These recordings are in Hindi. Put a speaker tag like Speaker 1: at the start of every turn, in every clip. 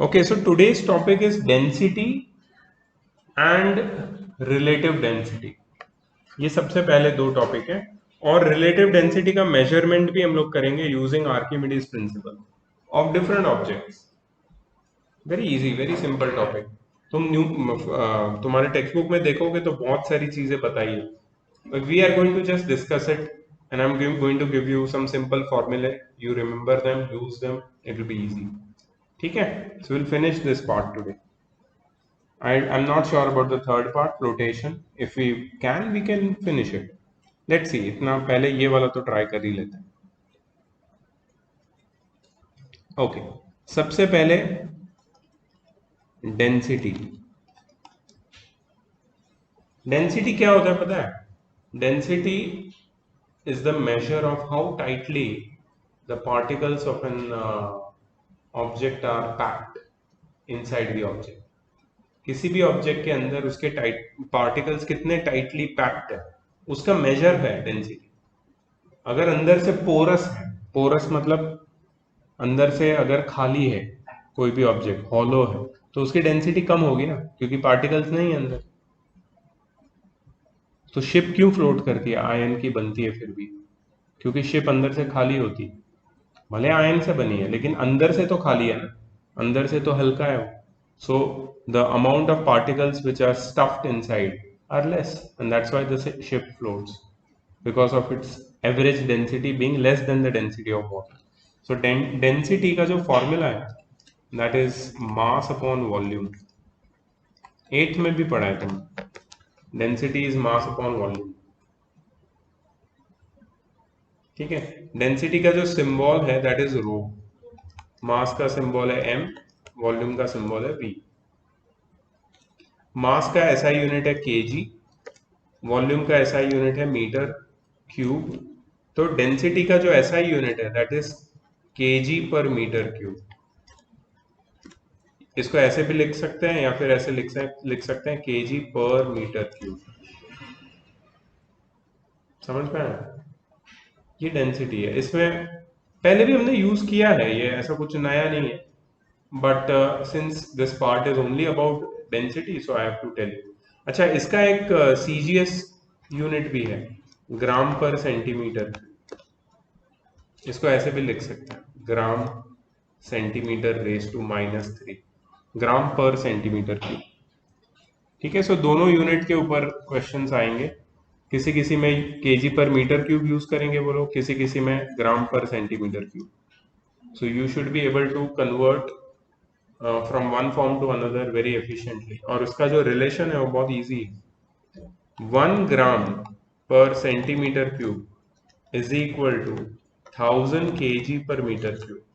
Speaker 1: Okay, so today's topic is density and relative density. ये सबसे पहले दो टॉपिक है और रिलेटिव डेंसिटी का मेजरमेंट भी हम लोग करेंगे using Archimedes principle of different objects. Very easy, very simple topic. तुम्हारे टेक्स्ट बुक में देखोगे तो बहुत सारी चीजें बताई है, but we are going to just discuss it, and I'm going to give you some simple formulae. You remember them, use them, it will be easy. ठीक है, so we'll finish this part today. I'm not sure about the third part, flotation. If we can finish it. Let's see. इतना पहले ये वाला तो ट्राई कर ही लेते हैं. ओके, सबसे पहले डेंसिटी. डेंसिटी क्या होता है पता है? Density is the measure of how tightly the particles of an object are packed inside the object. किसी भी ऑब्जेक्ट के अंदर उसके पार्टिकल्स कितने टाइटली पैक्ड है उसका मेजर है डेंसिटी. अगर अंदर से पोरस है, पोरस मतलब अंदर से अगर खाली है कोई भी ऑब्जेक्ट, हॉलो है, तो उसकी डेंसिटी कम होगी ना, क्योंकि पार्टिकल्स नहीं है अंदर. तो शिप क्यों फ्लोट करती है, आयन की बनती है फिर भी, क्योंकि शिप अंदर से खाली होती है. भले आयन से बनी है लेकिन अंदर से तो खाली है ना, अंदर से तो हल्का है वो. So the amount of particles which are stuffed inside are less, and that's why the ship floats, because of its average density being less than the density of water. So density का जो फॉर्मूला है that is mass upon volume. 8th में भी पढ़ा है तुमने, density is mass upon volume. ठीक है, डेंसिटी का जो सिंबल है दैट इज रो. मास का सिंबल है m, वॉल्यूम का सिंबल है v. मास का एसआई यूनिट है kg, वॉल्यूम का एसआई यूनिट है मीटर क्यूब. तो डेंसिटी का जो एसआई यूनिट है that is kg per metre cube. इसको ऐसे भी लिख सकते हैं या फिर ऐसे लिख सकते हैं kg पर मीटर क्यूब. समझ में आया? ये डेंसिटी है. इसमें पहले भी हमने यूज किया है, ये ऐसा कुछ नया नहीं है, but since this part is only about density so I have to tell you. अच्छा, इसका एक सीजीएस यूनिट भी है, ग्राम पर सेंटीमीटर. इसको ऐसे भी लिख सकते हैं, gram centimetre raise to -3, gram per centimetre cube. ठीक है, सो दोनों यूनिट के ऊपर क्वेश्चंस आएंगे. किसी किसी में KG per metre cube use करेंगे वो लोग, किसी किसी में gram per centimetre cube. So you should be able to convert from one form to another very efficiently. और उसका जो रिलेशन है वो बहुत इजी है. 1 gram per centimetre cube is equal to 1000 kg per meter cube.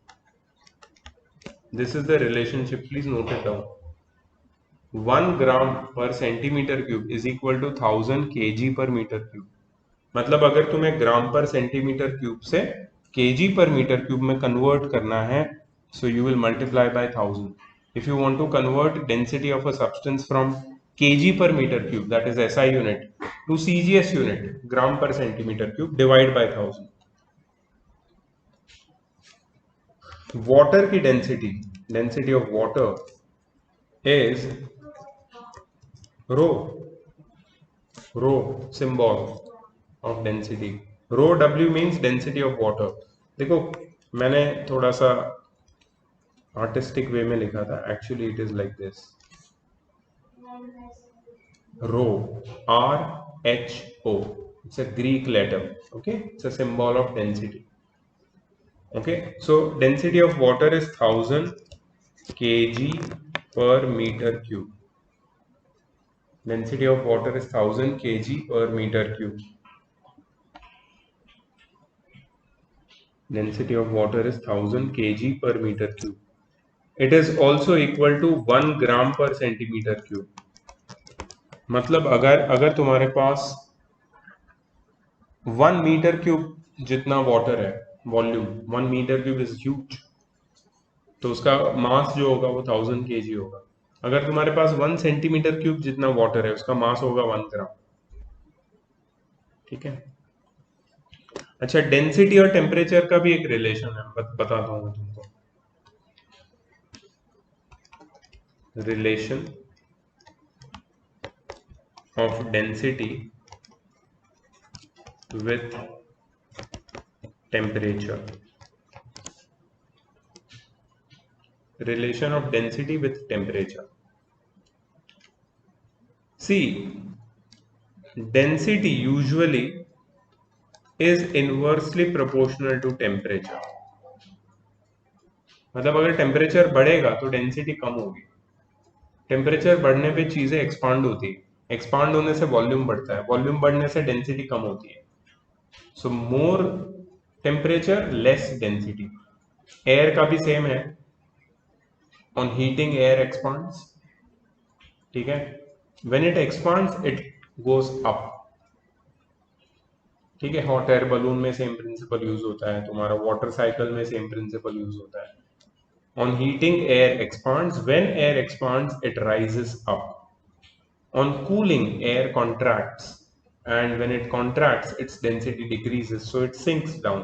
Speaker 1: This is the relationship, please note it down. 1 gram per centimetre cube is equal to 1000 kg per metre cube. मतलब अगर तुम्हें ग्राम पर सेंटीमीटर क्यूब से kg पर मीटर क्यूब में कन्वर्ट करना है, so you will multiply by 1000. If you want to convert density of a substance from kg per meter cube, that is SI unit, to CGS unit, gram per centimeter cube, divide by 1000. Water की density of water is rho. Rho symbol of density. Rho W means density of water. देखो मैंने थोड़ा सा आर्टिस्टिक वे में लिखा था, actually it is like this, rho, RHO. It's a Greek letter. Okay, it's a symbol of density. Okay, so density of water is 1000 kg per meter cube. Density of water is 1000 kg per meter cube. Density of water is 1000 kg per meter cube. It is also equal to 1 gram per centimeter cube. मतलब अगर तुम्हारे पास 1 मीटर क्यूब जितना वाटर है, volume 1 metre cube is huge, तो उसका मास जो होगा वो 1000 kg होगा. अगर तुम्हारे पास 1 सेंटीमीटर क्यूब जितना वाटर है उसका मास होगा 1 ग्राम. ठीक है. अच्छा, डेंसिटी और टेम्परेचर का भी एक रिलेशन है, बताता हूँ मैं तुमको. relation of density with temperature. Relation of density with temperature. See, density usually is inversely proportional to temperature. मतलब अगर टेम्परेचर बढ़ेगा तो डेंसिटी कम होगी. टेम्परेचर बढ़ने पे चीजें एक्सपांड होती है, एक्सपांड होने से वॉल्यूम बढ़ता है, वॉल्यूम बढ़ने से डेंसिटी कम होती है. सो मोर टेम्परेचर लेस डेंसिटी. एयर का भी सेम है. On heating air expands. ठीक है. When it expands it goes up. ठीक है. हॉट एयर बलून में सेम प्रिंसिपल यूज होता है, तुम्हारा वाटर साइकिल में सेम प्रिंसिपल यूज होता है. On heating, air expands. When air expands, it rises up. On cooling, air contracts. And when it contracts, its density decreases, so it sinks down.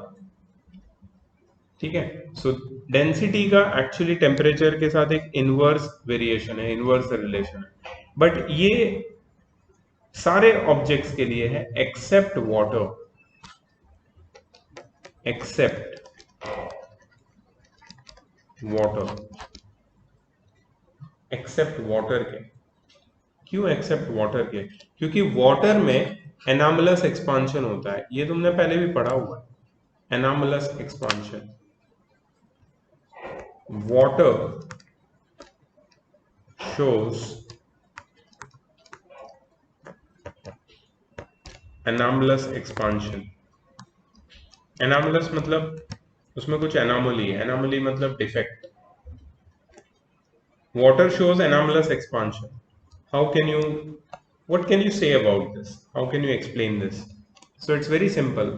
Speaker 1: ठीक है. सो डेंसिटी का एक्चुअली टेम्परेचर के साथ एक इनवर्स वेरिएशन है, इनवर्स रिलेशन है. बट ये सारे ऑब्जेक्ट्स के लिए है except water. Except water. Except water के. क्यों एक्सेप्ट वाटर के? क्योंकि वाटर में एनामलस एक्सपांशन होता है. ये तुमने पहले भी पढ़ा हुआ है. Anomalous expansion. Water shows anomalous expansion. Anomalous मतलब उसमें कुछ एनामली है. एनामली मतलब defect. Water shows anomalous expansion. How can you, what can you say about this? How can you explain this? So it's very simple.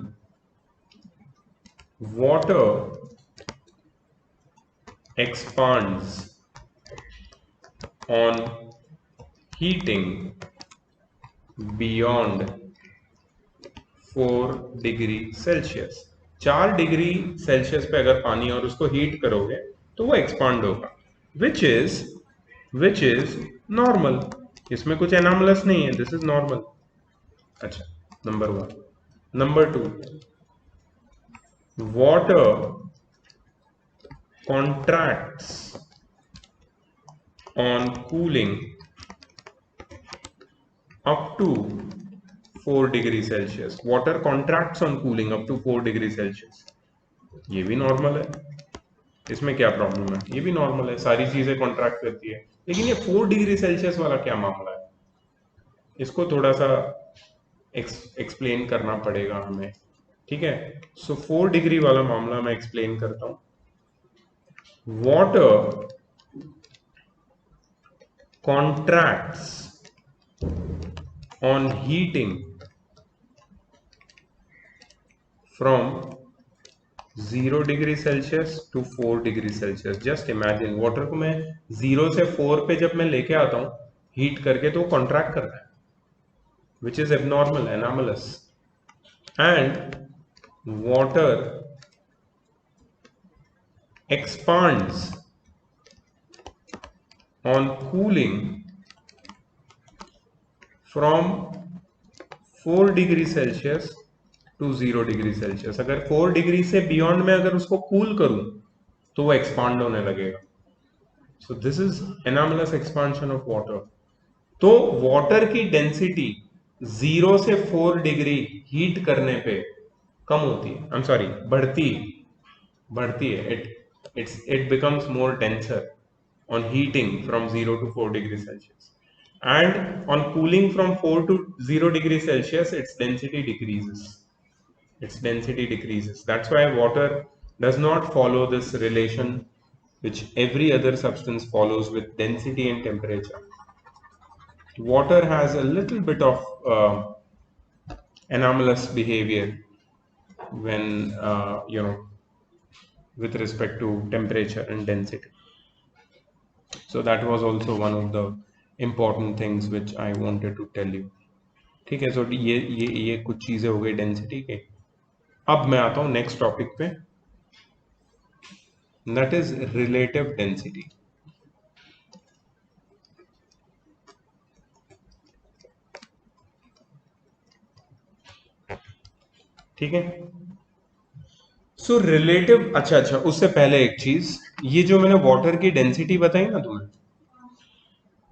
Speaker 1: Water expands on heating beyond 4 degree Celsius. 4 degree Celsius पे अगर पानी और उसको हीट करोगे तो वो एक्सपांड होगा, विच इज नॉर्मल. इसमें कुछ एनामलस नहीं है. This is normal. अच्छा, number 1. Number 2, water contracts on cooling up to 4 degree Celsius. Water contracts on cooling up to 4 degree Celsius. ये भी नॉर्मल है. इसमें क्या प्रॉब्लम है? ये भी नॉर्मल है. सारी चीजें कॉन्ट्रैक्ट करती है. लेकिन ये 4 डिग्री सेल्सियस वाला क्या मामला है? इसको थोड़ा सा एक्सप्लेन करना पड़ेगा हमें. ठीक है. सो 4 डिग्री वाला मामला मैं एक्सप्लेन करता हूं. Water contracts on heating from 0 degree Celsius to 4 degree Celsius. Just imagine, water को मैं 0 से 4 पे जब मैं लेके आता हूं हीट करके तो कॉन्ट्रैक्ट करता है, which is abnormal, anomalous. And water expands on cooling from 4 degree Celsius to 0 degree Celsius. अगर 4 डिग्री से बियॉन्ड में अगर उसको कूल करूं तो वो एक्सपांड होने लगेगा. सो this is anomalous expansion of water. तो वाटर की डेंसिटी 0 से 4 डिग्री हीट करने पे कम होती है. आई एम सॉरी, बढ़ती है. It becomes more denser on heating from 0 to 4 degrees Celsius. And on cooling from 4 to 0 degrees Celsius, its density decreases. That's why water does not follow this relation which every other substance follows with density and temperature. Water has a little bit of anomalous behavior when with respect to temperature and density. So that was also one of the important things which I wanted to tell you. ठीक है. सो ये कुछ चीजें हो गई डेंसिटी के. अब मैं आता हूं नेक्स्ट टॉपिक पे, दैट इज रिलेटिव डेंसिटी. ठीक है। सो रिलेटिव, अच्छा, उससे पहले एक चीज, ये जो मैंने वाटर की डेंसिटी बताई ना तुम्हें,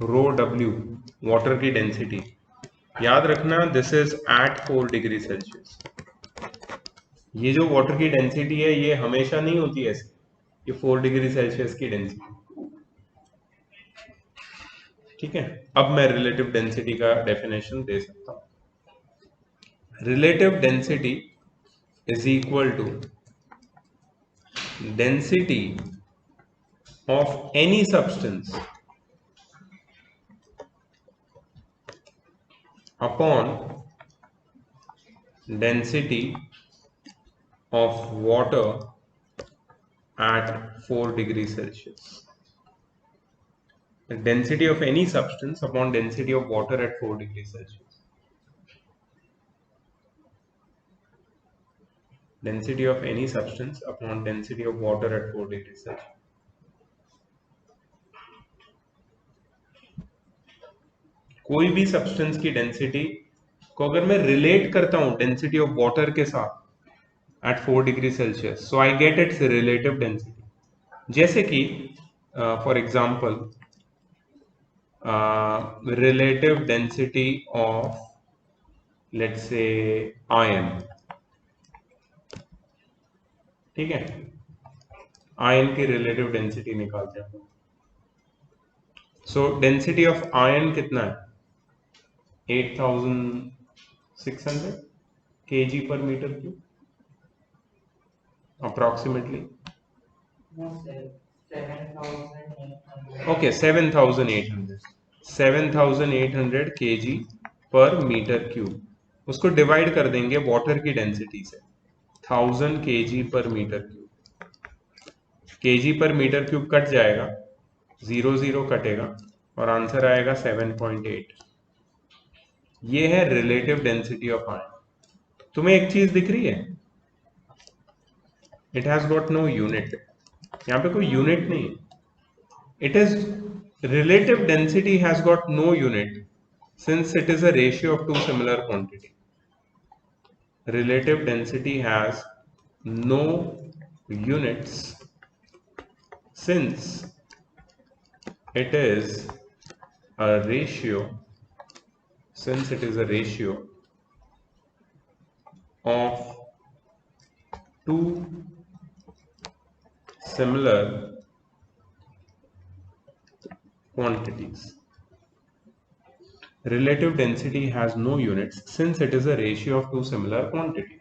Speaker 1: रो डब्ल्यू, वाटर की डेंसिटी, याद रखना this is at 4 degree Celsius. ये जो वाटर की डेंसिटी है ये हमेशा नहीं होती ऐसी, ये 4 डिग्री सेल्सियस की डेंसिटी। ठीक है, अब मैं रिलेटिव डेंसिटी का डेफिनेशन दे सकता हूं। Relative density is equal to density of any substance upon density of water at 4 degrees Celsius. The density of any substance upon density of water at 4 degrees Celsius. Density of any substance upon density of water at 4 degrees Celsius. कोई भी सब्सटेंस की डेंसिटी को अगर मैं रिलेट करता हूं डेंसिटी ऑफ वाटर के साथ at 4 degree Celsius, so I get its relative density. जैसे कि for example relative density of, let's say, iron। ठीक है, आयन की रिलेटिव डेंसिटी निकालते हैं। सो डेंसिटी ऑफ आयन कितना है, 8600 kg per metre cube approximately. Okay, 7800 kg per metre cube. उसको डिवाइड कर देंगे वाटर की डेंसिटी से, 1000 kg per metre cube. kg per metre cube cut जाएगा, 0 कटेगा और आंसर आएगा 7.8। ये है रिलेटिव डेंसिटी ऑफ आयन। तुम्हें एक चीज दिख रही है, it has got no unit. यहाँ पे कोई यूनिट नहीं है। It is relative density has got no unit since it is a ratio of two similar quantity. Relative density has no units since it is a ratio of two similar quantities. Relative density has no units since it is a ratio of two similar quantities.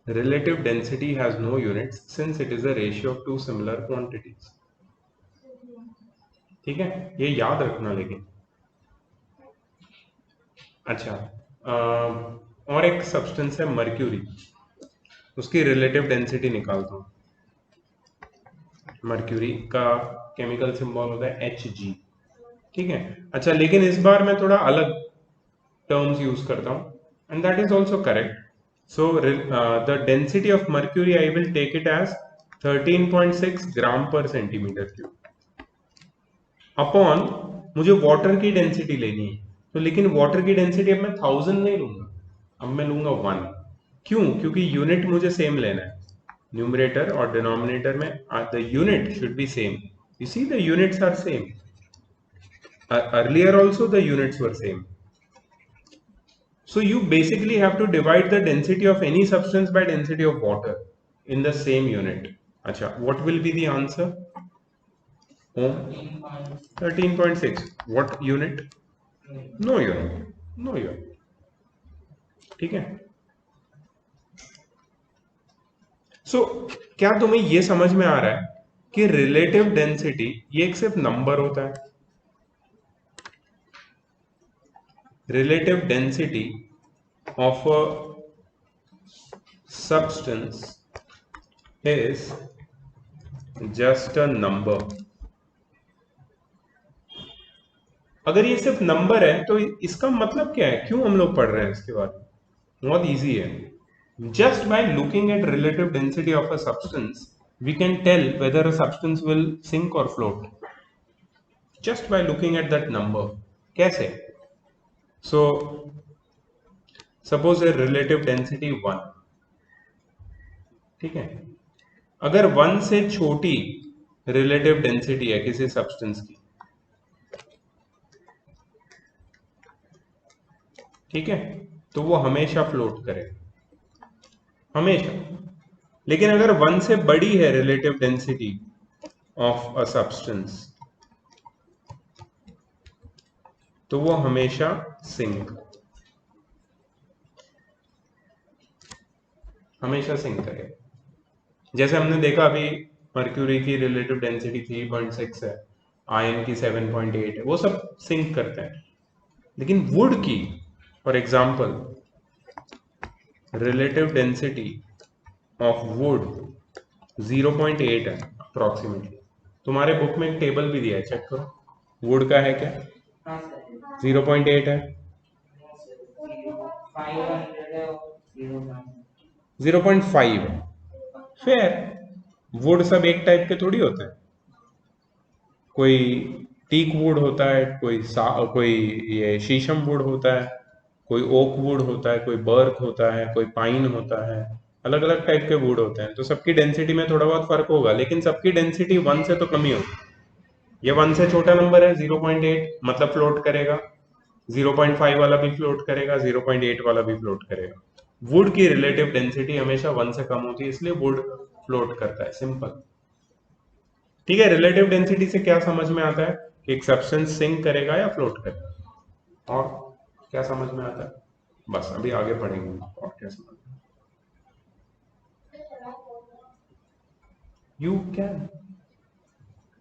Speaker 1: Relative density has no units since it is a ratio of two similar quantities. ठीक है, ये याद रखना। लेकिन अच्छा, और एक सब्सटेंस है मर्क्यूरी, उसकी रिलेटिव डेंसिटी निकालता हूँ। मर्क्यूरी का केमिकल सिंबल होता है Hg। ठीक है, अच्छा, लेकिन इस बार मैं थोड़ा अलग टर्म्स यूज करता हूँ and that is also correct. So the density of mercury I will take it as 13.6 gram per centimetre cube upon, मुझे वाटर की डेंसिटी लेनी है तो, लेकिन वाटर की डेंसिटी अब मैं 1000 नहीं लूंगा, अब मैं लूंगा 1। क्यों? क्योंकि यूनिट मुझे सेम लेना है, न्यूमरेटर और डिनोमिनेटर में the unit should be same. You see the units are same, earlier also the units were same. So you basically have to divide the density of any substance by density of water in the same unit. Acha, what will be the answer? Ohm? 13.6. What unit? No unit. No unit. ठीक है। सो क्या तुम्हें ये समझ में आ रहा है कि रिलेटिव डेंसिटी ये एक सिर्फ नंबर होता है? Relative density of a substance is just a number। अगर ये सिर्फ नंबर है तो इसका मतलब क्या है, क्यों हम लोग पढ़ रहे हैं इसके बारे में? बहुत इजी है. Just by looking at relative density of a substance, we can tell whether a substance will sink or float. Just by looking at that number. कैसे? So, suppose a relative density 1. ठीक है. अगर 1 से छोटी relative density है किसी substance की, ठीक है, तो वो हमेशा फ्लोट करेगा, हमेशा. लेकिन अगर 1 से बड़ी है relative density of a substance, तो वो हमेशा सिंक, हमेशा सिंक करेगा. जैसे हमने देखा अभी मर्क्यूरी की रिलेटिव डेंसिटी 3.6 है, आयन की 7.8 है, वो सब सिंक करते हैं. लेकिन वुड की for example relative density of would 0.8 है अप्रोक्सीमेटली. तुम्हारे बुक में एक टेबल भी दिया है, चेक करो. वुड का है क्या? 0.8 है. 0.5 है. फेयर. वुड सब एक टाइप के थोड़ी होते हैं. कोई टीक वुड होता है, कोई ये शीशम वुड होता है, कोई ओक वुड होता है, कोई बर्क होता है, कोई पाइन होता है. अलग अलग टाइप के वुड होते हैं, तो सबकी डेंसिटी में थोड़ा बहुत फर्क होगा, लेकिन सबकी डेंसिटी 1 से तो कम ही होगी. ये 1 से छोटा नंबर है 0.8, मतलब फ्लोट करेगा. 0.5 वाला भी फ्लोट करेगा, 0.8 वाला भी फ्लोट करेगा. वुड की रिलेटिव डेंसिटी हमेशा 1 से कम होती है, इसलिए वुड फ्लोट करता है. सिंपल. ठीक है. रिलेटिव डेंसिटी से क्या समझ में आता है कि एक सब्सटेंस सिंक करेगा या फ्लोट करेगा, और क्या समझ में आता है? बस अभी आगे पढ़ेंगे और क्या समझ में. You can.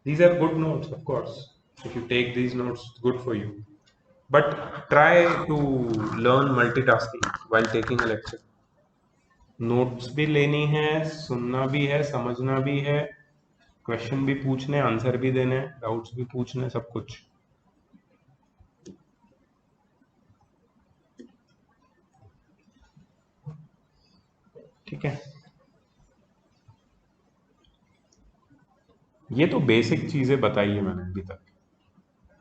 Speaker 1: These are good notes, of course. If you take these notes, it's good for you. But try to learn multitasking while taking a lecture. Notes भी लेनी है, सुनना भी है, समझना भी है, क्वेश्चन भी पूछने, आंसर भी देने, डाउट्स भी पूछने, सब कुछ. ठीक है. ये तो बेसिक चीजें बताई है मैंने अभी तक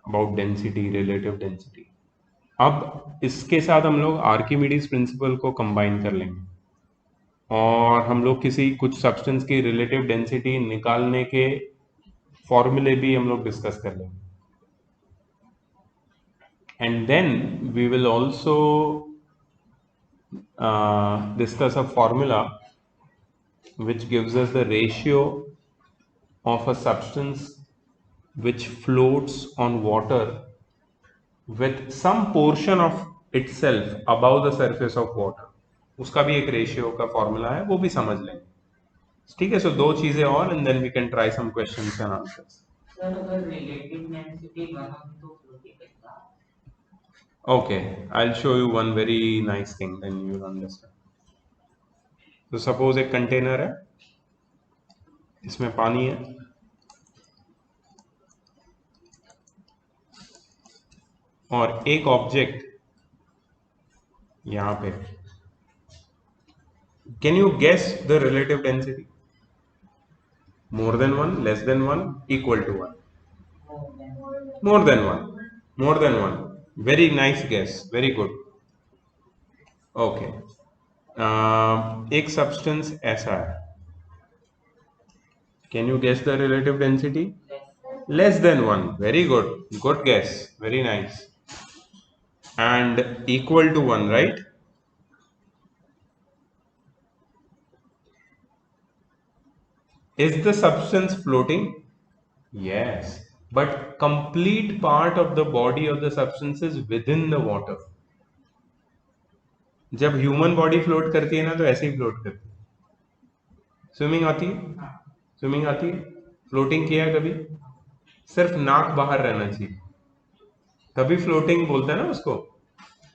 Speaker 1: अबाउट डेंसिटी, रिलेटिव डेंसिटी. अब इसके साथ हम लोग आर्किमिडीज प्रिंसिपल को कंबाइन कर लेंगे, और हम लोग किसी कुछ सब्सटेंस की रिलेटिव डेंसिटी निकालने के फॉर्मूले भी हम लोग डिस्कस कर लेंगे. And then we will also discuss a formula which gives us the ratio of a substance which floats on water with some portion of itself above the surface of water. उसका भी एक रेशियो का फॉर्मूला है, वो भी समझ लेंगे. ठीक है. सो दो चीजें और, and then we can try some questions and answers.
Speaker 2: Sir अगर रिलेटिव डेंसिटी बना तो फ्लोटिंग करता.
Speaker 1: Okay, I'll show you one very nice thing, then you'll understand. तो सपोज एक कंटेनर है, इसमें पानी है, और एक ऑब्जेक्ट यहां पे. Can you guess the relative density? More than one, less than one, equal to one? More than one. More than one. Very nice guess, very good. Okay. एक सब्सटेंस ऐसा है, can you guess the relative density? Less than 1. Very good. Good guess. Very nice. And equal to 1, right? Is the substance floating? Yes. But complete part of the body of the substance is within the water. जब ह्यूमन बॉडी फ्लोट करती है ना, तो ऐसे ही फ्लोट करती है. स्विमिंग आती है? स्विमिंग आती है? फ्लोटिंग किया है कभी? सिर्फ नाक बाहर रहना चाहिए, तभी फ्लोटिंग बोलते हैं ना उसको.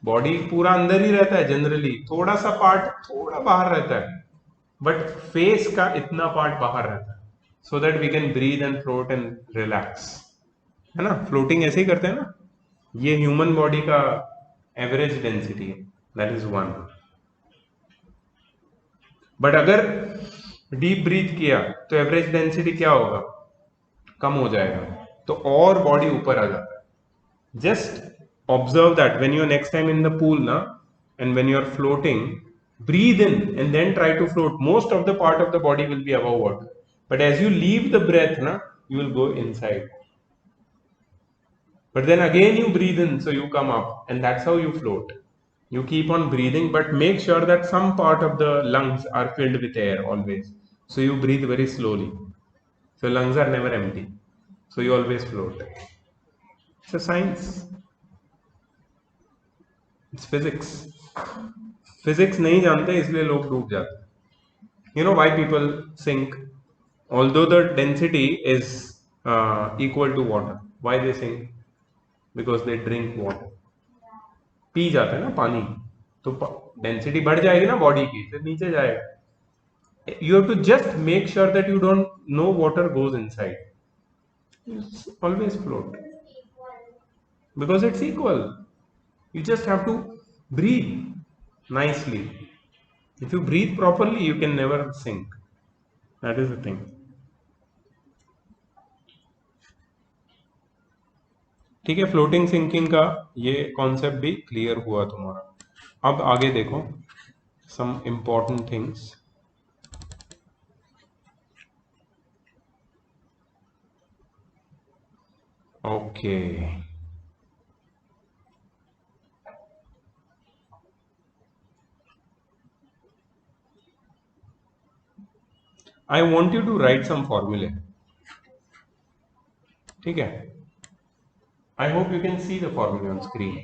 Speaker 1: बॉडी पूरा अंदर ही रहता है जनरली, थोड़ा सा पार्ट थोड़ा बाहर रहता है, बट फेस का इतना पार्ट बाहर रहता है, so that we can breathe and float and relax. है ना? फ्लोटिंग ऐसे ही करते हैं ना. ये ह्यूमन बॉडी का एवरेज डेंसिटी है, दैट इज 1. बट अगर डीप ब्रीथ किया तो एवरेज डेंसिटी क्या होगा, कम हो जाएगा, तो और बॉडी ऊपर आ जाता है। Just observe that when you are next time in the pool ना, and when you are floating, breathe in and then try to float. Most of the part of the body will be above water, but as you leave the breath na, you will go inside, but then again you breathe in, so you come up, and that's how you float. You keep on breathing, but make sure that some part of the lungs are filled with air always, so you breathe very slowly, so lungs are never empty, so you always float. It's a science, it's physics. Physics नहीं जानते इसलिए लोग डूब जाते हैं. You know why people sink? Although the density is equal to water, why they sink? Because they drink water. P जाते हैं ना पानी, तो डेंसिटी बढ़ जाएगी ना बॉडी की, फिर नीचे जाएगा. You have to just make sure that you don't, no water goes inside. You always float because it's equal. You just have to breathe nicely. If you breathe properly, you can never sink. That is the thing. ठीक है, फ्लोटिंग सिंकिंग का ये कॉन्सेप्ट भी क्लियर हुआ तुम्हारा. अब आगे देखो some important things. Okay, I want you to write some फॉर्मूले. ठीक है, I hope you can see the फॉर्मूले on screen.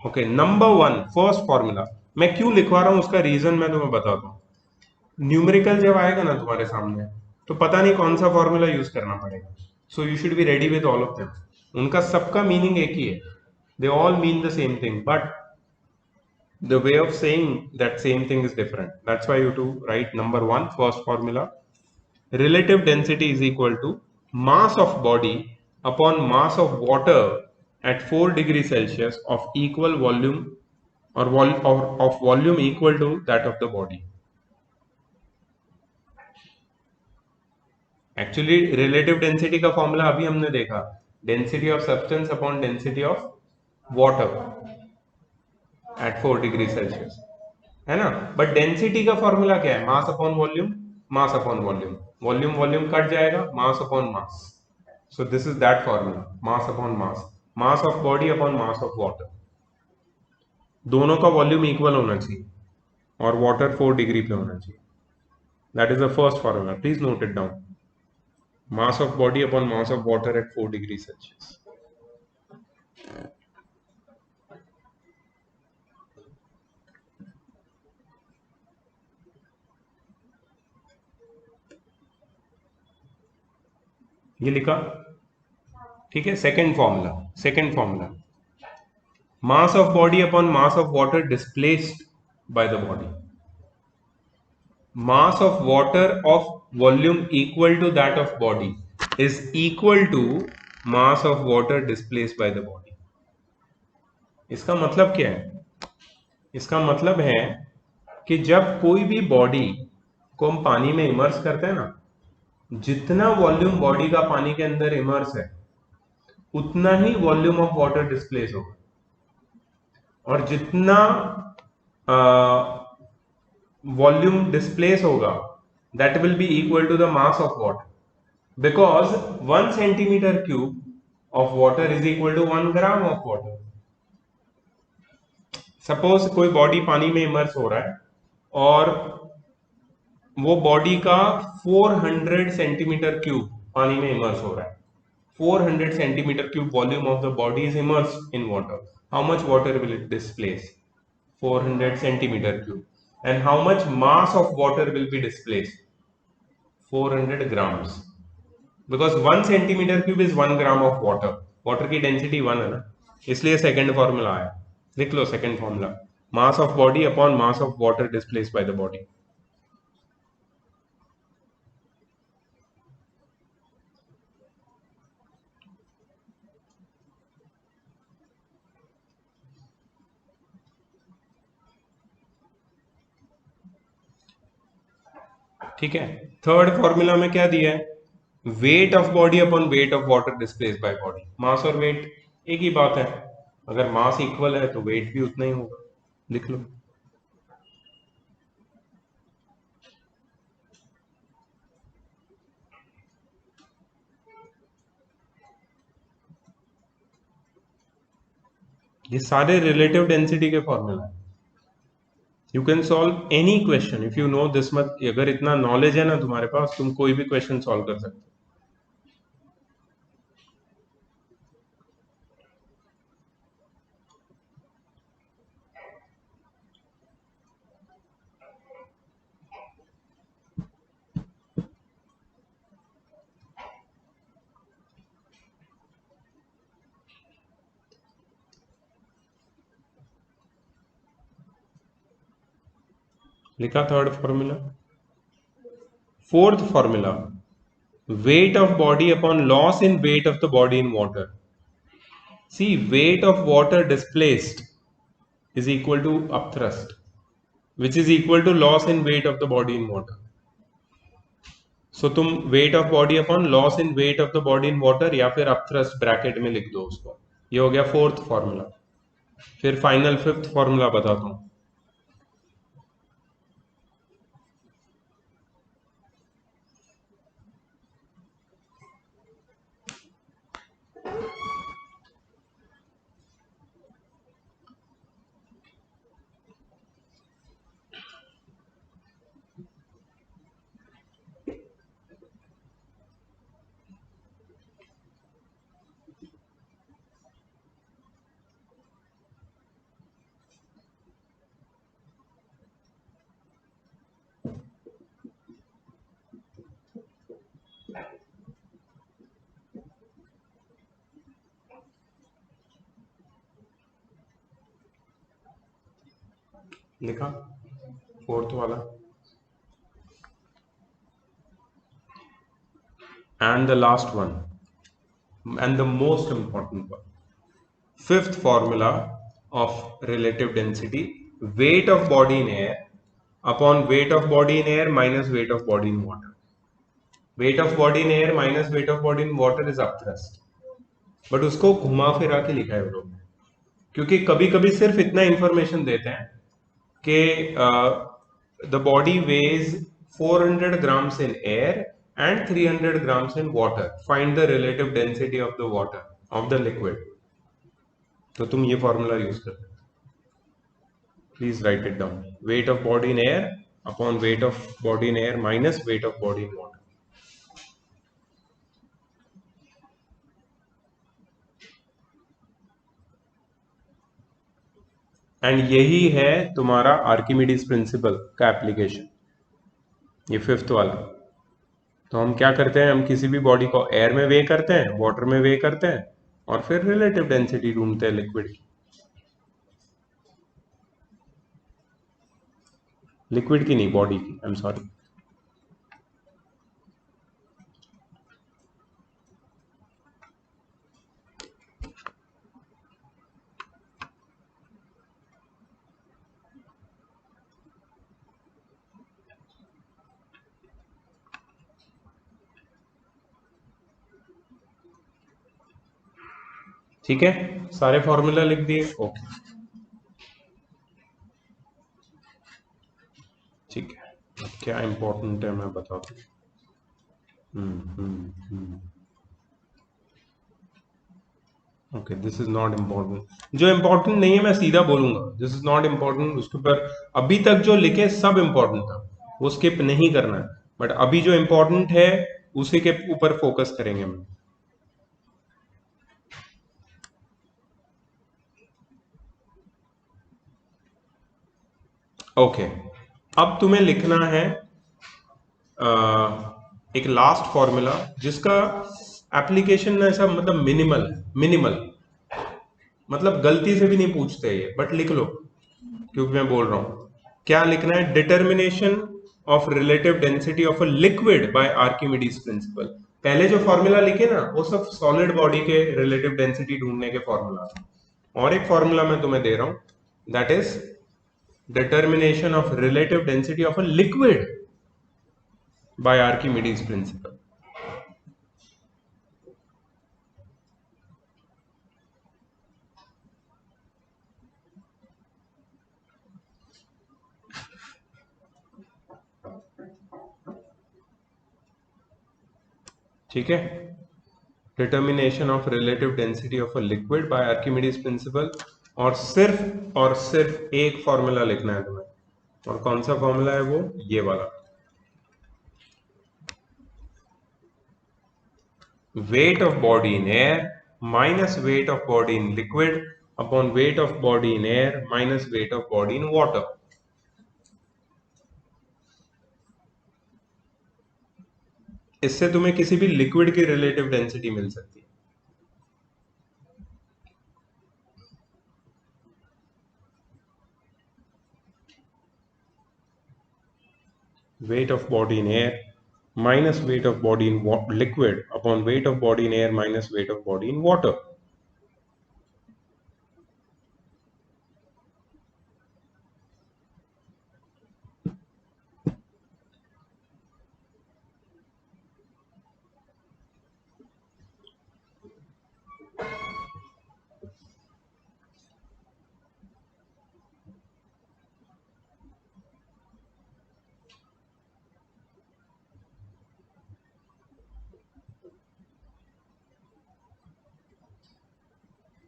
Speaker 1: Okay, number one, first formula. मैं क्यों लिखवा रहा हूं उसका रीजन मैं तुम्हें बताता हूँ. न्यूमेरिकल जब आएगा ना तुम्हारे सामने, तो पता नहीं कौन सा फॉर्मूला यूज करना पड़ेगा. सो you should be ready with all of them. उनका सबका मीनिंग एक ही है. They all mean the same thing, but the way of saying that same thing is different. That's why you to write number one, first formula. Relative density is equal to mass of body upon mass of water at 4 degrees Celsius of equal volume, or of volume equal to that of the body. Actually relative density का formula अभी हमने देखा, density of substance upon density of water at 4 degrees Celsius, है ना. बट डेंसिटी का फॉर्मूला क्या है, mass upon volume, mass upon volume. Volume volume cut जाएगा, mass upon mass. So this is that formula, mass upon mass. Mass of body upon mass of water. दोनों का वॉल्यूम इक्वल होना चाहिए और वाटर 4 डिग्री पे होना चाहिए. That is the first formula, please note it down. Mass of body upon mass of water at 4 degree Celsius. ये लिखा, ठीक है. Second formula, second formula, mass of body upon mass of water displaced by the body. Mass of water of volume equal to that of body is equal to mass of water displaced by the body. इसका मतलब क्या है? इसका मतलब है कि जब कोई भी बॉडी को हम पानी में इमर्स करते हैं ना, जितना वॉल्यूम बॉडी का पानी के अंदर इमर्स है, उतना ही वॉल्यूम ऑफ वाटर डिस्प्लेस होगा. और जितना वॉल्यूम डिस्प्लेस होगा, that will be equal to the mass of water, because 1 centimeter cube of water is equal to 1 gram of water. Suppose कोई बॉडी पानी में इमर्स हो रहा है और वो बॉडी का 400 सेंटीमीटर क्यूब पानी में इमर्स हो रहा है. 400 centimetre cube volume of the body is immerse in water. How much water will it displace? 400 centimeter cube. And how much mass of water will be displaced? 400 grams. Because 1 centimeter cube is 1 gram of water. Water की density 1 है ना, इसलिए सेकेंड फॉर्मूला आया. लिख लो second formula, mass of body upon mass of water displaced by the body. ठीक है। थर्ड फॉर्मूला में क्या दिया है, weight of body upon weight of water displaced by body. Mass और वेट एक ही बात है, अगर मास इक्वल है तो वेट भी उतना ही होगा, लिख लो। ये सारे रिलेटिव डेंसिटी के फॉर्मूला है। You can solve any question if you know this much. अगर इतना नॉलेज है ना तुम्हारे पास, तुम कोई भी क्वेश्चन सॉल्व कर सकते हो। लिखा third formula. Fourth formula, weight of body upon loss in weight of the body in water. See, weight of water displaced is equal to upthrust, which is equal to loss in weight of the body in water. So तुम weight of body upon loss in weight of the body in water या फिर upthrust ब्रैकेट में लिख दो उसको। ये हो गया फोर्थ फॉर्मूला। फिर फाइनल फिफ्थ फॉर्मूला बताता हूं। लिखा फोर्थ वाला। And the last one, and the most important one, fifth formula of relative density, weight of body in air upon weight of body in air minus weight of body in water. Weight of body in air minus weight of body in water is upthrust, but उसको घुमा फिरा के लिखा है वो लोग, क्योंकि कभी कभी सिर्फ इतना इंफॉर्मेशन देते हैं कि the body weighs 400 grams in air and 300 grams in water. Find the relative density of the water, of the liquid. तो तुम ये फॉर्मूला यूज कर, please right it down. Wait of body in air upon weight of body in air minus weight of body in water. And यही है तुम्हारा आर्किमिडीज प्रिंसिपल का एप्लीकेशन, ये फिफ्थ वाला। तो हम क्या करते हैं, हम किसी भी बॉडी को एयर में वे करते हैं, वाटर में वे करते हैं, और फिर रिलेटिव डेंसिटी ढूंढते हैं लिक्विड की। लिक्विड की नहीं, बॉडी की, आई एम सॉरी। ठीक है, सारे फॉर्मूला लिख दिए, ओके। ठीक है, अब क्या इंपॉर्टेंट है मैं बताता हूँ। Okay, this is not important. जो इम्पोर्टेंट नहीं है मैं सीधा बोलूंगा, दिस इज नॉट इम्पोर्टेंट। उसके ऊपर अभी तक जो लिखे सब इम्पोर्टेंट था, वो स्किप नहीं करना है, बट अभी जो इम्पोर्टेंट है उसी के ऊपर फोकस करेंगे हम। ओके, अब तुम्हें लिखना है एक लास्ट फॉर्मूला जिसका एप्लीकेशन ऐसा मतलब मिनिमल मतलब गलती से भी नहीं पूछते ये, बट लिख लो क्योंकि मैं बोल रहा हूं। क्या लिखना है, determination of relative density of a liquid bye Archimedes principal. पहले जो फॉर्मूला लिखे ना वो सब सॉलिड बॉडी के रिलेटिव डेंसिटी ढूंढने के फॉर्मूला। और एक फॉर्मूला मैं तुम्हें दे रहा हूं, that is determination of relative density of a liquid bye Archimedes principal. ठीक है, determination of relative density of a liquid bye Archimedes principal. और सिर्फ एक फॉर्मूला लिखना है तुम्हें, और कौन सा फॉर्मूला है वो, ये वाला, weight of body in air minus weight of body in liquid upon weight of body in air minus weight of body in water। इससे तुम्हें किसी भी लिक्विड की रिलेटिव डेंसिटी मिल सकती है। weight of body in air minus weight of body in liquid upon weight of body in air minus weight of body in water।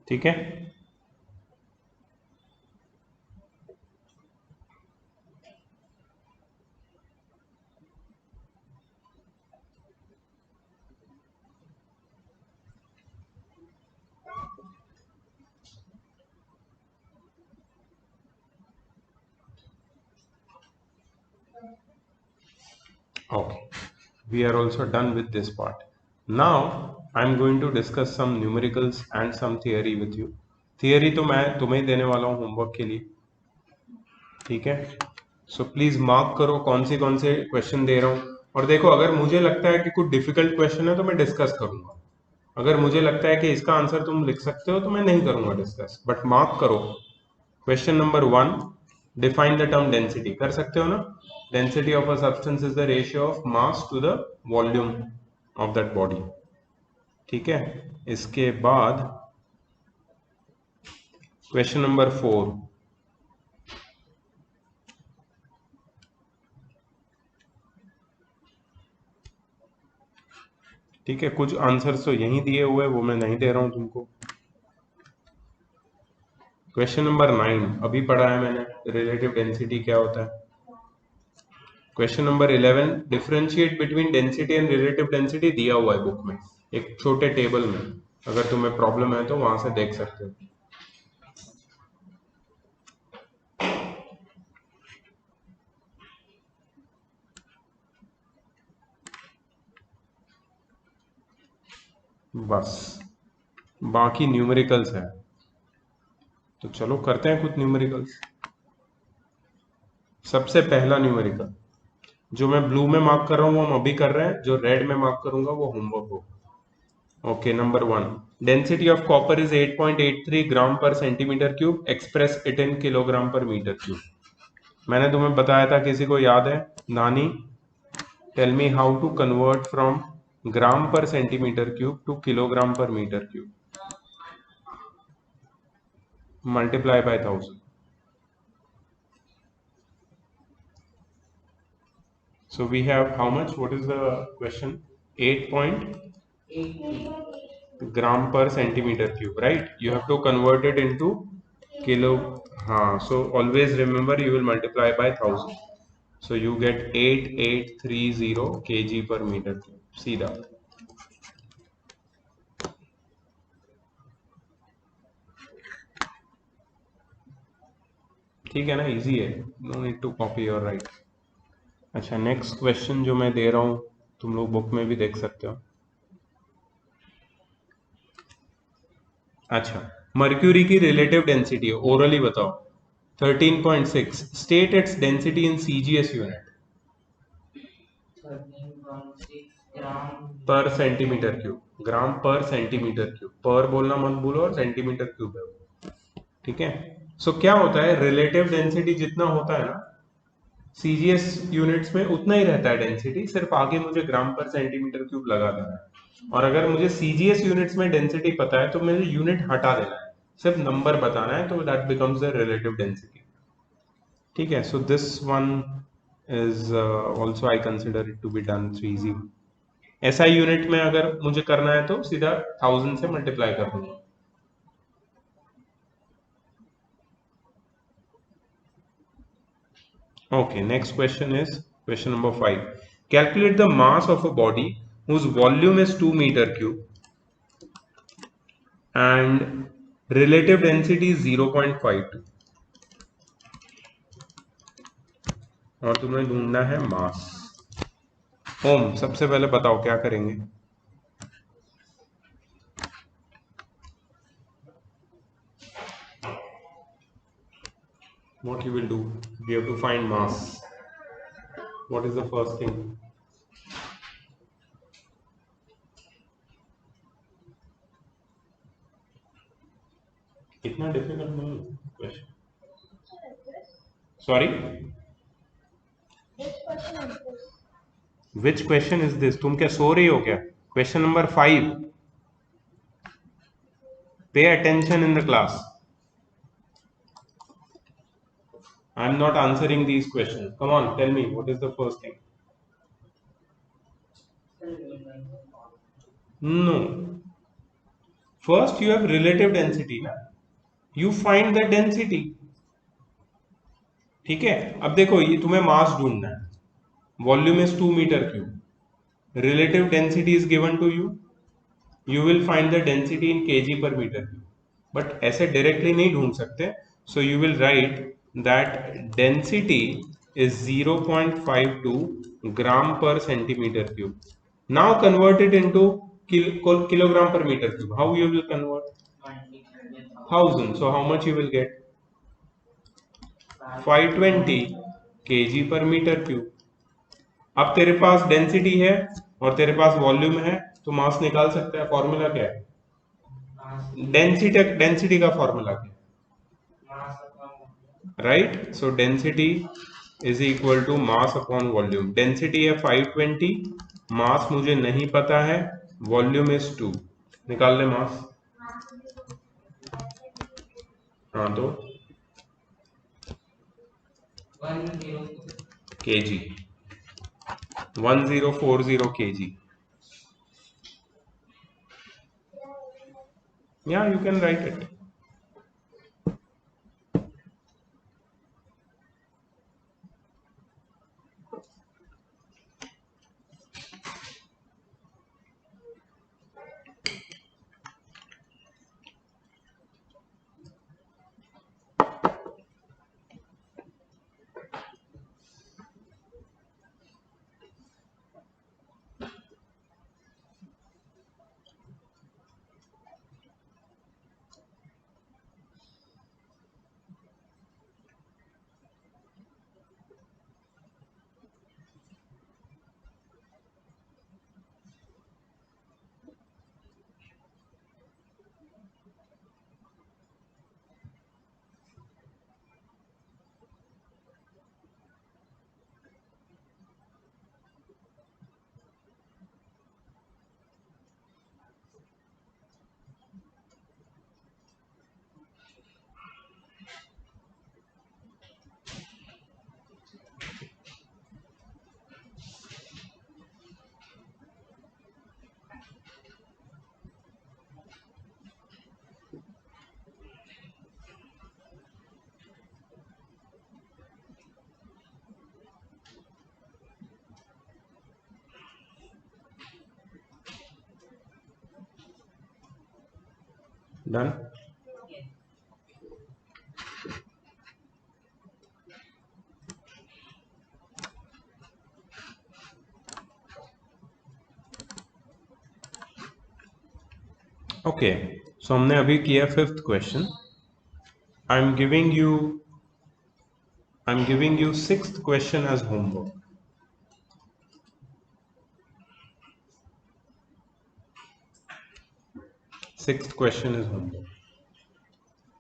Speaker 1: ठीक है, okay, we are also done with this part. Now I am going to discuss some numericals and some theory with you। Theory तो मैं तुम्हें देने वाला हूँ होमवर्क के लिए, ठीक है। सो प्लीज मार्क करो कौन से क्वेश्चन दे रहा हूँ। और देखो, अगर मुझे लगता है कि कुछ डिफिकल्ट क्वेश्चन है तो मैं डिस्कस करूंगा, अगर मुझे लगता है कि इसका आंसर तुम लिख सकते हो तो मैं नहीं करूंगा डिस्कस, बट मार्क करो। Question number 1, define the term density. कर सकते हो ना? Density of a substance is the ratio of mass to the volume of that body. ठीक है, इसके बाद क्वेश्चन नंबर 4, ठीक है, कुछ आंसर्स तो यहीं दिए हुए, वो मैं नहीं दे रहा हूं तुमको। क्वेश्चन नंबर 9 अभी पढ़ा है मैंने, रिलेटिव डेंसिटी क्या होता है। Question number 11, differentiate between density and relative density दिया हुआ है बुक में, एक छोटे टेबल में, अगर तुम्हें प्रॉब्लम है तो वहां से देख सकते हो। बस बाकी न्यूमेरिकल्स है, तो चलो करते हैं कुछ न्यूमेरिकल्स। सबसे पहला न्यूमेरिकल जो मैं ब्लू में मार्क कर रहा हूं वो हम अभी कर रहे हैं, जो रेड में मार्क करूंगा वो होमवर्क होगा। Okay, number 1, density of copper is 8.83 gram per centimetre cube, express it in kilogram per metre cube. मैंने तुम्हें बताया था, किसी को याद है? Nani, tell me how to convert from gram per centimetre cube to kilogram per metre cube. Multiply by 1000। So we have how much? What is the question? 8 gram per centimeter cube, right? You have to convert it into kilo. So always remember, you will multiply by 1000. So you get 8830 kg per meter cube. See that? ठीक है ना, इजी है, नो नीड टू कॉपी और राइट। अच्छा, नेक्स्ट क्वेश्चन जो मैं दे रहा हूँ तुम लोग बुक में भी देख सकते हो। अच्छा, मर्क्यूरी की रिलेटिव डेंसिटी ओरली बताओ। 13.6। State its density in CGS unit.
Speaker 2: 13.6 gram
Speaker 1: per centimetre cube, gram per centimetre cube, पर बोलना मत भूलो, और सेंटीमीटर क्यूब है वो। ठीक है, सो क्या होता है, रिलेटिव डेंसिटी जितना होता है ना, CGS यूनिट्स में उतना ही रहता है डेंसिटी, सिर्फ आगे मुझे ग्राम पर सेंटीमीटर क्यूब लगा देना है। और अगर मुझे CGS यूनिट्स में डेंसिटी पता है तो मुझे यूनिट हटा देना है, सिर्फ नंबर बताना है, तो that becomes the relative density. ठीक है, so this one is also I consider it to be done so easy. SI unit में अगर मुझे करना है तो सीधा 1000 से मल्टीप्लाई कर दूंगा। Okay, next question is question number 5. Calculate the mass of a body whose volume is 2 meter cube and relative density is 0.52 और तुम्हें ढूंढना है मास। ओम, सबसे पहले बताओ क्या करेंगे? What you will do? We have to find mass. What is the first thing? इतना डिफिकल्ट नहीं question. Sorry, which question is this? तुम क्या सो रही हो क्या? Question number 5। Pay attention in the class. I am not answering these questions. Come on, tell me what is the first thing? No. First you have relative density ना, you find the density। ठीक है, अब देखो ये तुम्हें मास ढूंढना है, volume is 2 metre cube, relative density is given to you, you will find the density in KG per metre cube. But ऐसे डायरेक्टली नहीं ढूंढ सकते, so you will write that density is 0.52 gram per centimeter cube. Now convert it into kilogram per meter cube. How you will convert? 1000. So how much you will get? 520 kg per meter cube. अब तेरे पास डेंसिटी है और तेरे पास वॉल्यूम है, तो मास निकाल सकता है। फॉर्मूला क्या है? डेंसिटी का फॉर्मूला क्या है? Right, so density is equal to mass upon volume. Density है 520, मास मुझे नहीं पता है, वॉल्यूम इज 2। निकाल ले मास। हाँ तो KG, 1040 kg। Yeah, you can write it. Done? Okay, so हमने अभी किया 5th question. I am giving you 6th question as homework. 6th question is homework.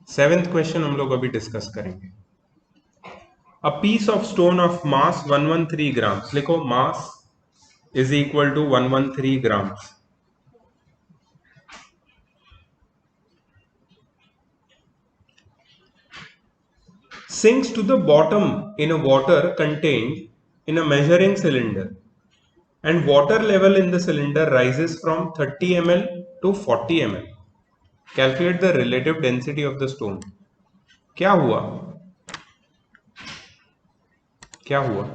Speaker 1: 7th question हम लोग अभी डिस्कस करेंगे। A piece of stone of mass 113 grams, लिखो mass is equal to 113 grams. Sinks to the bottom in a water contained in a measuring cylinder, and water level in the cylinder rises from 30 ml to 40 ml. Calculate the relative density of the stone. क्या हुआ? क्या हुआ?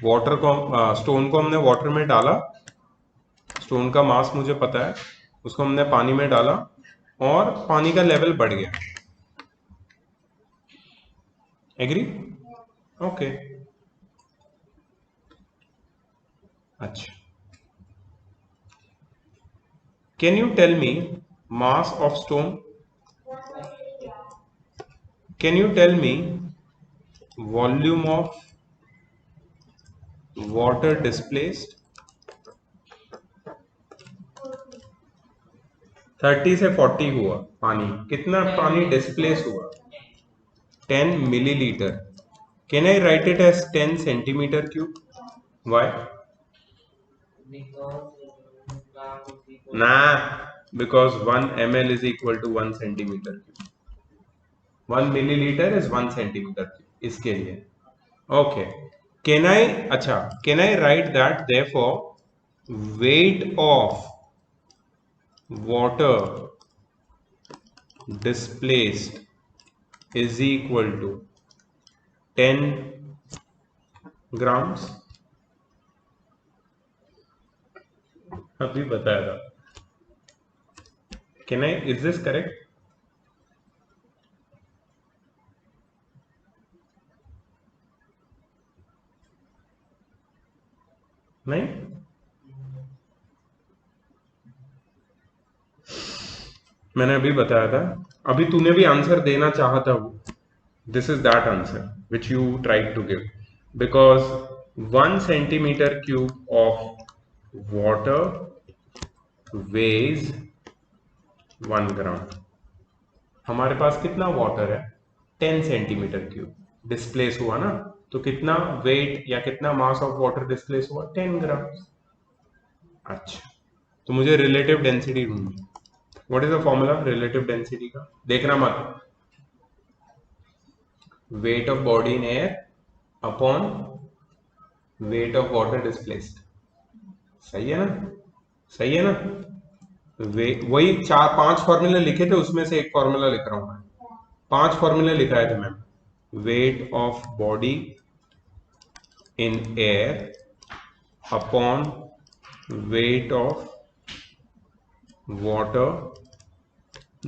Speaker 1: वाटर को स्टोन को हमने वाटर में डाला, स्टोन का मास मुझे पता है, उसको हमने पानी में डाला और पानी का लेवल बढ़ गया. एग्री? ओके. अच्छा, can you tell me mass of stone? Can you tell me volume of water displaced? 30 से 40 हुआ पानी. कितना पानी डिस्प्लेस हुआ? 10 milliliter. Can I write it as 10 centimeter cube? Why? Nah, because 1 ml is equal to 1 centimeter cube. 1 milliliter is 1 centimeter cube. इसके लिए. Okay. Can I write that therefore weight of water displaced is equal to 10 grams? अभी बताया था. Is this correct? नहीं? मैंने अभी बताया था. अभी तूने भी आंसर देना चाहा था वो. This is that answer which you tried to give, because 1 centimeter cube of water weighs 1 gram. हमारे पास कितना वाटर है? 10 सेंटीमीटर क्यूब. डिस्प्लेस हुआ ना, तो कितना वेट या कितना मास ऑफ वाटर डिस्प्लेस हुआ? 10 ग्राम. अच्छा, तो मुझे रिलेटिव डेंसिटी ढूंढनी. What is the formula relative density का? देखना मत. Wait of body in air upon weight of water displaced. सही है ना? सही है ना? वही 4-5 फॉर्मूले लिखे थे, उसमें से एक फॉर्मूला लिख रहा हूं मैं. 5 फॉर्मूले लिखाए थे ma'am. Weight of body in air upon weight of water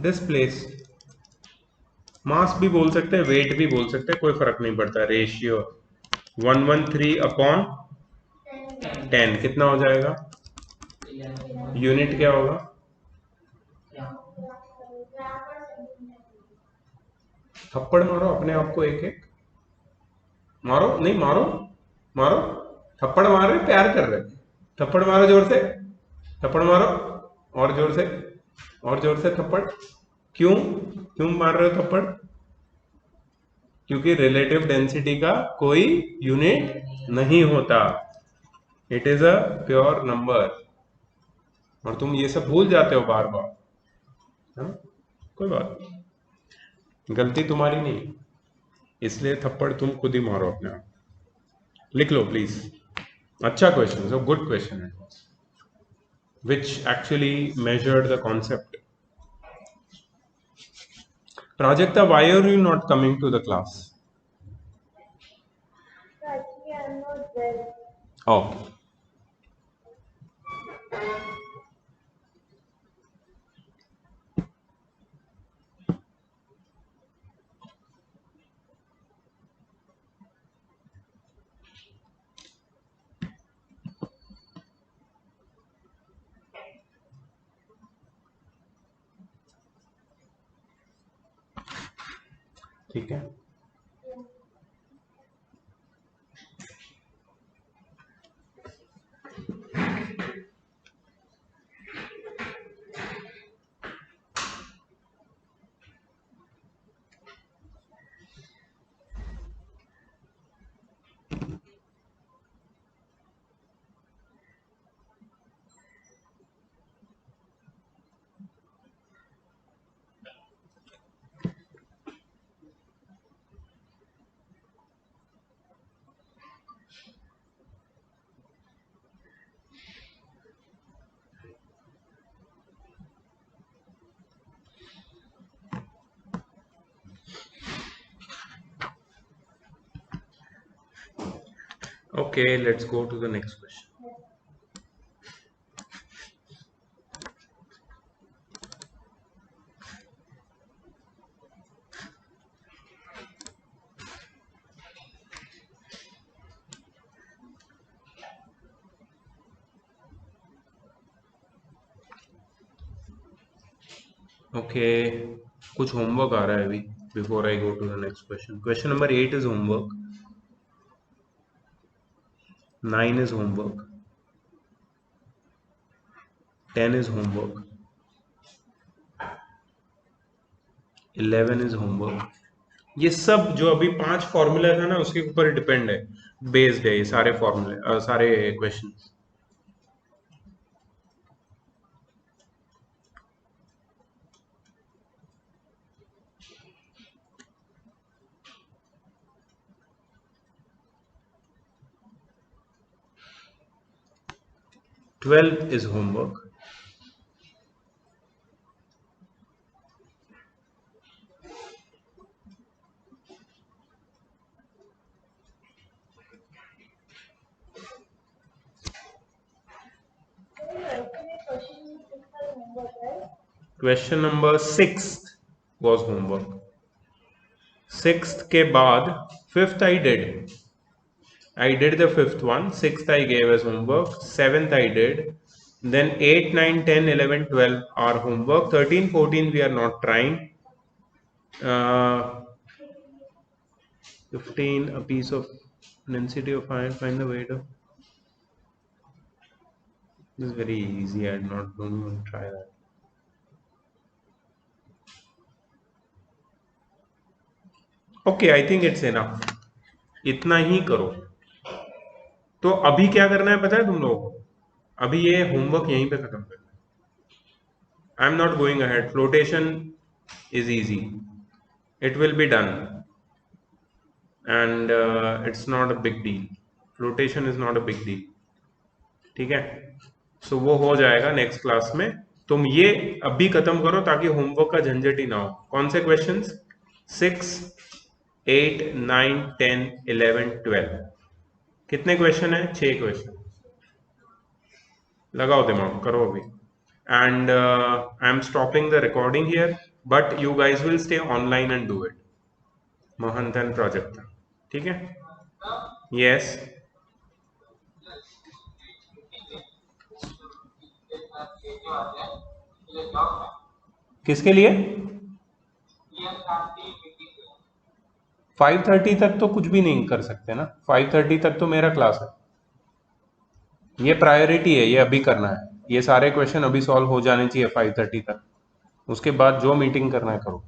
Speaker 1: displaced. Mass भी बोल सकते हैं, वेट भी बोल सकते हैं, कोई फर्क नहीं पड़ता. रेशियो 113 अपॉन 10 कितना हो जाएगा? यूनिट क्या होगा? थप्पड़ मारो अपने आप को. एक एक मारो. नहीं मारो, मारो. थप्पड़ मार रहे, प्यार कर रहे. थप्पड़ मारो जोर से. थप्पड़ मारो और जोर से, और जोर से थप्पड़. क्यों क्यों मार रहे हो थप्पड़? क्योंकि रिलेटिव डेंसिटी का कोई यूनिट नहीं होता. It is a pure number. और तुम ये सब भूल जाते हो बार बार. हाँ? कोई बात नहीं, गलती तुम्हारी नहीं, इसलिए थप्पड़ तुम खुद ही मारो अपने आप. लिख लो प्लीज. अच्छा question, so good question it was, which actually measured the concept. Prajakta, why are you not coming to the class?
Speaker 3: Actually, I'm not well.
Speaker 1: Okay. ठीक है. Okay, let's go to the next question. Okay, कुछ होमवर्क आ रहा है अभी before I go to the next question. Question number 8 is homework, 9 is homework, 10 is homework, 11 is homework. ये सब जो अभी 5 फॉर्मूला था ना उसके ऊपर डिपेंड है, बेस्ड है ये सारे फॉर्मूले, सारे question. Twelve is homework, question number 6 was homework. 6th के बाद 5th I did the 5th one. 6th I gave as homework. 7th I did. Then 8, 9, 10, 11, 12 are homework. 13, 14 we are not trying. 15 a piece of density of iron, find the weight of. This is very easy. I don't even try that. Okay, I think it's enough. इतना ही करो. तो अभी क्या करना है पता है तुम लोगों को? अभी ये होमवर्क यहीं पे खत्म करना है. I am not going ahead. Flotation is easy, it will be done and it's not a big deal. Flotation is not a big deal. ठीक है, सो वो हो जाएगा नेक्स्ट क्लास में. तुम ये अभी खत्म करो ताकि होमवर्क का झंझट ही ना हो. कौन से क्वेश्चंस? 6, 8, 9, 10, 11, 12. कितने क्वेश्चन है? 6 क्वेश्चन. लगाओ दिमाग, करो अभी. And I am stopping the recording here, but you guys will stay online and do it. Mohant and Prajakta. ठीक है? Yes. किसके लिए? 5:30 तक तो कुछ भी नहीं कर सकते ना. 5:30 तक तो मेरा क्लास है. ये प्रायोरिटी है, ये अभी करना है. ये सारे क्वेश्चन अभी सॉल्व हो जाने चाहिए 5:30 तक. उसके बाद जो मीटिंग करना है करो.